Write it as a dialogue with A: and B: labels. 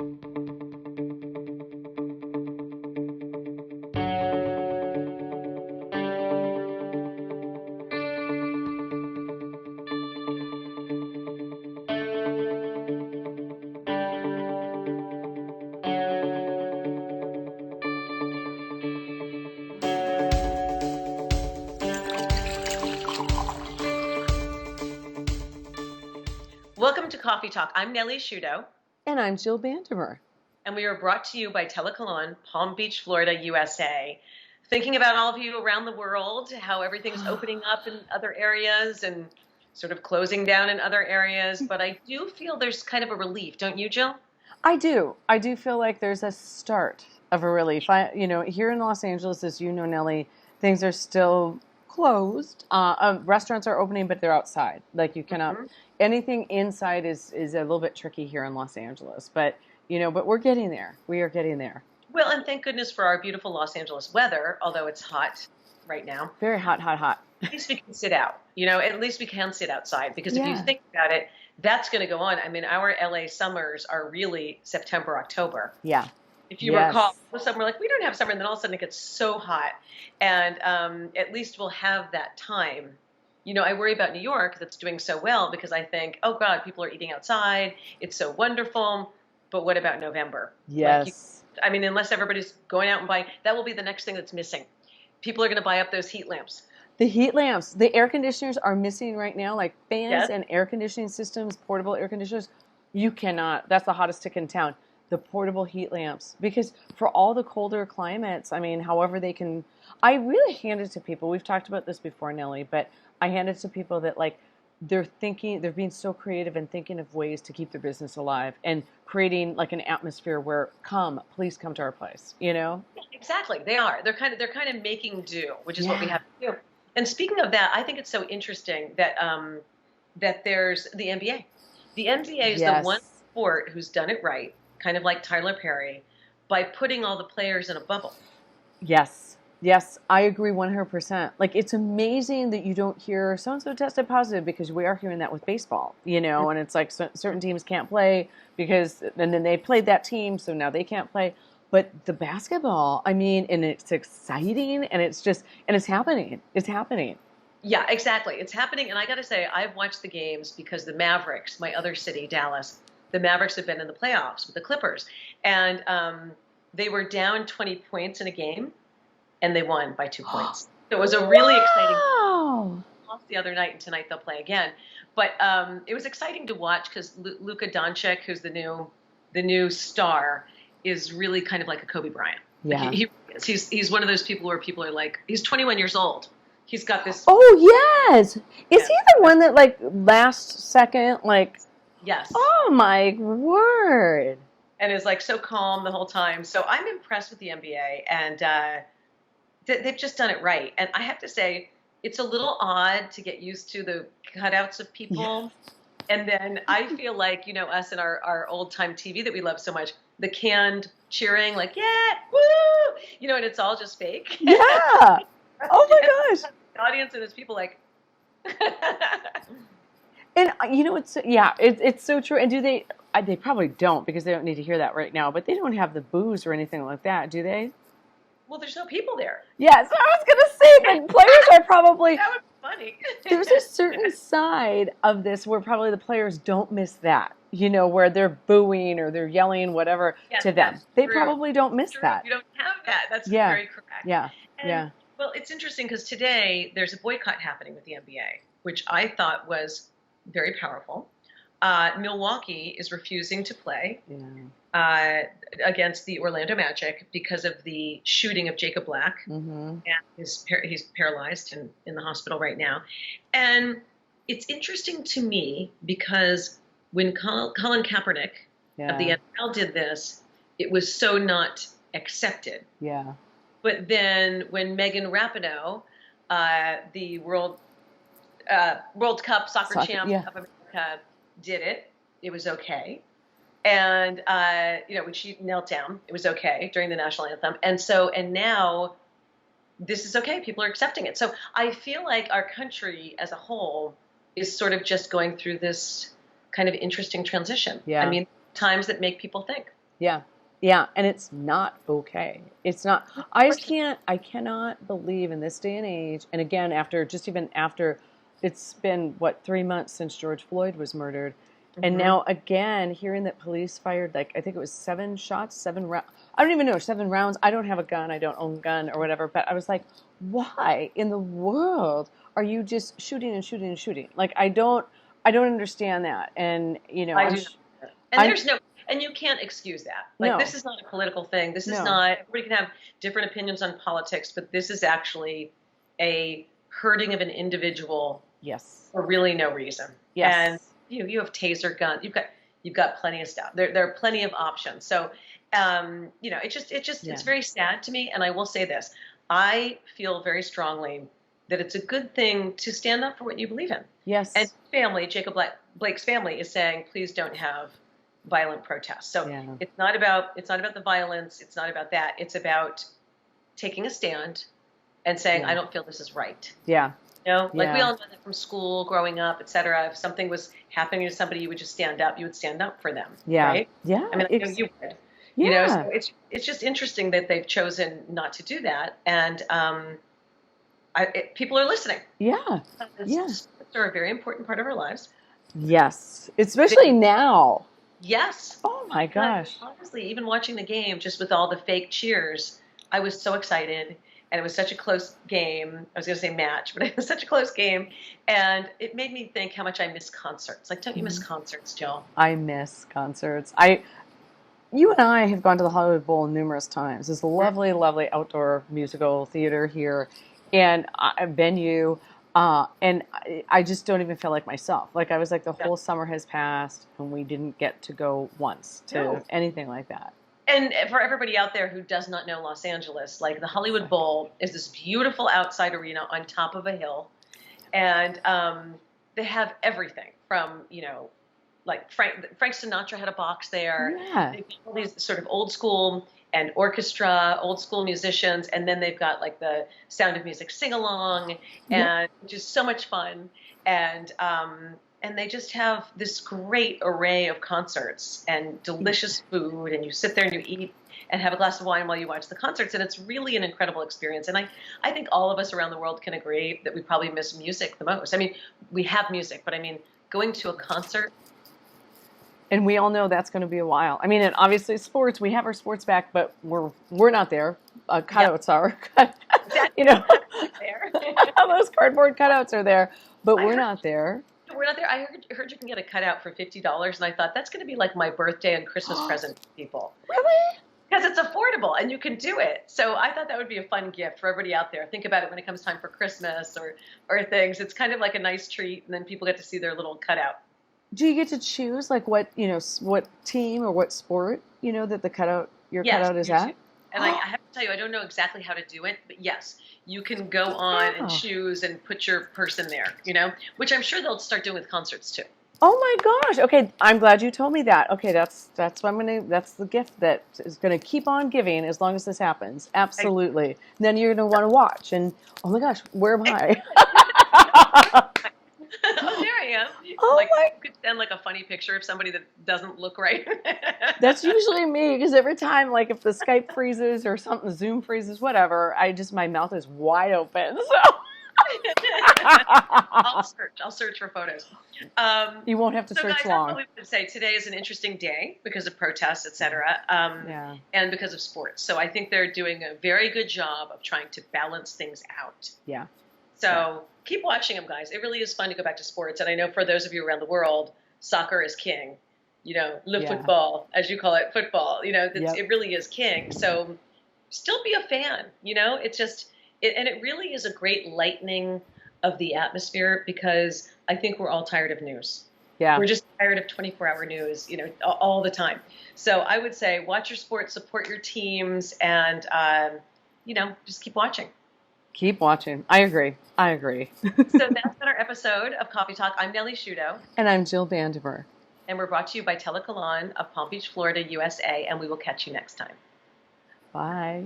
A: Welcome to Coffee Talk. I'm Nellie Sciutto.
B: And I'm Jill Bandemar.
A: And we are brought to you by Telecolon, Palm Beach, Florida, USA. Thinking about all of you around the world, how everything's opening up in other areas and sort of closing down in other areas. But I do feel there's kind of a relief, don't you, Jill?
B: I do. I do feel like there's a start of a relief. Here in Los Angeles, as you know, Nellie, things are still closed. Restaurants are opening, but they're outside. Like you cannot, anything inside is a little bit tricky here in Los Angeles. But we're getting there. We are getting there.
A: Well, and thank goodness for our beautiful Los Angeles weather, although it's hot right now.
B: Very hot, hot, hot.
A: At least we can sit out. At least we can sit outside because if you think about it, that's going to go on. I mean, our LA summers are really September, October.
B: Yeah.
A: If you recall, all of a sudden we're like, we don't have summer, and then all of a sudden it gets so hot. And at least we'll have that time. I worry about New York that's doing so well because I think, oh God, people are eating outside. It's so wonderful. But what about November?
B: Yes.
A: Unless everybody's going out and buying, that will be the next thing that's missing. People are going to buy up those heat lamps.
B: The heat lamps, the air conditioners are missing right now, like fans and air conditioning systems, portable air conditioners. You cannot, that's the hottest tick in town. The portable heat lamps, because for all the colder climates, however they can, I really hand it to people. We've talked about this before, Nellie, but I hand it to people that they're being so creative and thinking of ways to keep their business alive and creating like an atmosphere where please come to our place,
A: Exactly. They are. They're kind of making do, which is what we have to do. And speaking of that, I think it's so interesting that that there's the NBA. The NBA is the one sport who's done it right, kind of like Tyler Perry, by putting all the players in a bubble.
B: Yes. Yes, I agree 100%. Like, it's amazing that you don't hear so-and-so tested positive, because we are hearing that with baseball, and it's like certain teams can't play and then they played that team, so now they can't play. But the basketball, and it's exciting, and it's happening. It's happening.
A: Yeah, exactly. It's happening. And I got to say, I've watched the games because the Mavericks, my other city, Dallas, the Mavericks have been in the playoffs with the Clippers. And they were down 20 points in a game, and they won by 2 points. So it was a really exciting lost the other night, and tonight they'll play again. But it was exciting to watch because Luka Doncic, who's the new star, is really kind of like a Kobe Bryant.
B: Yeah.
A: Like he's one of those people where people are like, he's 21 years old. He's got this.
B: Oh, yes. Is he the one that, last second,
A: Yes.
B: Oh, my word.
A: And is, so calm the whole time. So I'm impressed with the NBA, and they've just done it right. And I have to say, it's a little odd to get used to the cutouts of people. Yes. And then I feel like, us and our old-time TV that we love so much, the canned cheering, yeah, woo! And it's all just fake.
B: Yeah. Oh, my gosh.
A: The audience and there's people
B: And it's so true. And do they probably don't, because they don't need to hear that right now, but they don't have the booze or anything like that, do they?
A: Well, there's no people there.
B: Yeah, so I was going to say the players are probably...
A: That would be funny.
B: There's a certain side of this where probably the players don't miss that, where they're booing or they're yelling, whatever, to them. They probably don't miss that.
A: You don't have that. That's very correct.
B: Yeah,
A: Well, it's interesting because today there's a boycott happening with the NBA, which I thought was very powerful. Milwaukee is refusing to play against the Orlando Magic because of the shooting of Jacob Black. Mm-hmm. And he's paralyzed and in the hospital right now. And it's interesting to me because when Colin Kaepernick of the NFL did this, it was so not accepted.
B: Yeah.
A: But then when Megan Rapinoe, the World Cup soccer champ of America, did it, it was okay. And, when she knelt down, it was okay during the national anthem. And now this is okay. People are accepting it. So I feel like our country as a whole is sort of just going through this kind of interesting transition.
B: Yeah.
A: Times that make people think.
B: Yeah. Yeah. And it's not okay. It's not. I cannot believe in this day and age. And again, after it's been, what, 3 months since George Floyd was murdered. And now again, hearing that police fired, like, I think it was 7 shots, 7 rounds. I don't even know, 7 rounds. I don't have a gun. I don't own a gun or whatever. But I was like, why in the world are you just shooting and shooting and shooting? Like, I don't understand that. And,
A: and you can't excuse that. Like, this is not a political thing. This is not, everybody can have different opinions on politics, but this is actually a hurting of an individual.
B: Yes.
A: For really no reason.
B: Yes.
A: And you have taser guns. You've got plenty of stuff. There are plenty of options. So, it's very sad to me. And I will say this: I feel very strongly that it's a good thing to stand up for what you believe in.
B: Yes.
A: And family, Jacob Blake's family, is saying, please don't have violent protests. So it's not about the violence. It's not about that. It's about taking a stand and saying, I don't feel this is right.
B: Yeah.
A: We all know that from school, growing up, et cetera. If something was happening to somebody, you would just stand up. You would stand up for them. Yeah. Right?
B: Yeah.
A: I mean, I know you would.
B: Yeah.
A: So it's just interesting that they've chosen not to do that. And people are listening.
B: Yeah.
A: Sports are a very important part of our lives.
B: Yes. Especially now.
A: Yes.
B: Oh my gosh.
A: Honestly, even watching the game, just with all the fake cheers, I was so excited. And it was such a close game. I was going to say match, but it was such a close game. And it made me think how much I miss concerts. Like, don't you miss concerts, Jill?
B: I miss concerts. You and I have gone to the Hollywood Bowl numerous times. It's a lovely, lovely outdoor musical theater here. And venue. And I just don't even feel like myself. Like, I was like, the whole summer has passed and we didn't get to go once to anything like that.
A: And for everybody out there who does not know Los Angeles, like, the Hollywood Bowl is this beautiful outside arena on top of a hill. And they have everything from, like Frank Sinatra had a box there.
B: Yeah.
A: They've got all these sort of old school and orchestra, old school musicians. And then they've got, like, the Sound of Music sing-along, and which is so much fun. And they just have this great array of concerts and delicious food, and you sit there and you eat and have a glass of wine while you watch the concerts, and it's really an incredible experience. And I think all of us around the world can agree that we probably miss music the most. I mean, we have music, but I mean, going to a concert.
B: And we all know that's going to be a while. I mean, and obviously sports, we have our sports back, but we're not there. Cutouts are. Those cardboard cutouts are there, but we're not there.
A: We're not there. I heard you can get a cutout for $50, and I thought that's going to be like my birthday and Christmas present to people.
B: Really?
A: Because it's affordable and you can do it. So I thought that would be a fun gift for everybody out there. Think about it when it comes time for Christmas or things. It's kind of like a nice treat, and then people get to see their little cutout.
B: Do you get to choose, like, what team or what sport that the cutout cutout is at?
A: And I have to tell you, I don't know exactly how to do it, but yes, you can go on and choose and put your person there, which I'm sure they'll start doing with concerts too.
B: Oh my gosh. Okay. I'm glad you told me that. Okay. That's that's the gift that is going to keep on giving as long as this happens. Absolutely. Then you're going to want to watch and, oh my gosh, where am I?
A: Oh, there I am.
B: Oh
A: you could send like a funny picture of somebody that doesn't look right.
B: That's usually me, because every time, like, if the Skype freezes or something, Zoom freezes, whatever, my mouth is wide open. So
A: I'll search for photos.
B: You won't have to search
A: guys,
B: long.
A: That's what we would say. Today is an interesting day because of protests, et cetera, and because of sports. So I think they're doing a very good job of trying to balance things out.
B: Yeah.
A: So keep watching them, guys. It really is fun to go back to sports. And I know for those of you around the world, soccer is king. Le football, as you call it, football. It really is king. So still be a fan. It's just, and it really is a great lightening of the atmosphere, because I think we're all tired of news. Yeah. We're just tired of 24-hour news, all the time. So I would say watch your sports, support your teams, and, just keep watching.
B: Keep watching. I agree. So
A: that's been our episode of Coffee Talk. I'm Nellie Sciutto.
B: And I'm Jill Bandemar.
A: And we're brought to you by Telecolon of Palm Beach, Florida, USA, and we will catch you next time.
B: Bye.